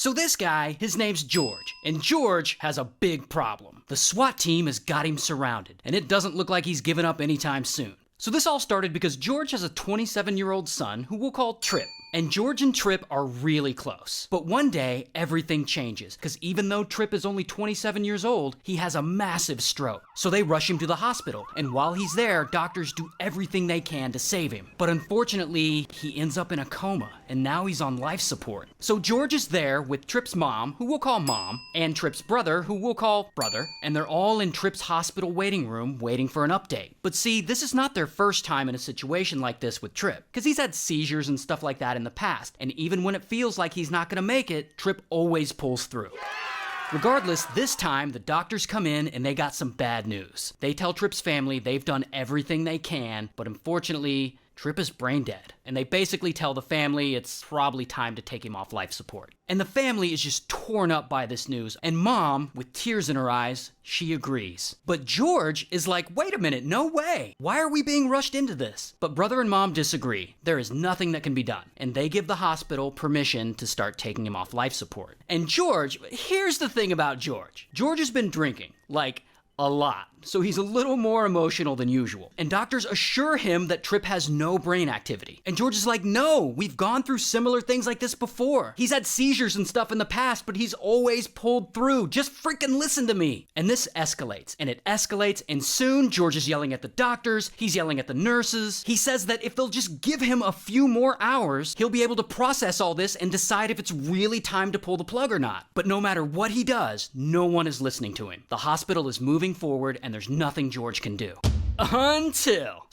So this guy, his name's George, and George has a big problem. The SWAT team has got him surrounded, and it doesn't look like he's giving up anytime soon. So this all started because George has a 27-year-old son who we'll call Trip. And George and Trip are really close. But one day, everything changes, because even though Trip is only 27 years old, he has a massive stroke. So they rush him to the hospital, and while he's there, doctors do everything they can to save him. But unfortunately, he ends up in a coma, and now he's on life support. So George is there with Trip's mom, who we'll call Mom, and Trip's brother, who we'll call Brother, and they're all in Trip's hospital waiting room waiting for an update. But see, this is not their first time in a situation like this with Trip, because he's had seizures and stuff like that in the past, and even when it feels like he's not gonna make it, Trip always pulls through. Regardless, this time the doctors come in and they got some bad news. They tell Trip's family they've done everything they can, but unfortunately, Trip is brain dead. And they basically tell the family it's probably time to take him off life support. And the family is just torn up by this news. And Mom, with tears in her eyes, she agrees. But George is like, wait a minute, no way. Why are we being rushed into this? But Brother and Mom disagree. There is nothing that can be done. And they give the hospital permission to start taking him off life support. And George, here's the thing about George. George has been drinking, like, a lot. So he's a little more emotional than usual. And doctors assure him that Trip has no brain activity. And George is like, no, we've gone through similar things like this before. He's had seizures and stuff in the past, but he's always pulled through. Just freaking listen to me. And this escalates, and soon George is yelling at the doctors, he's yelling at the nurses. He says that if they'll just give him a few more hours, he'll be able to process all this and decide if it's really time to pull the plug or not. But no matter what he does, no one is listening to him. The hospital is moving forward and there's nothing George can do. Until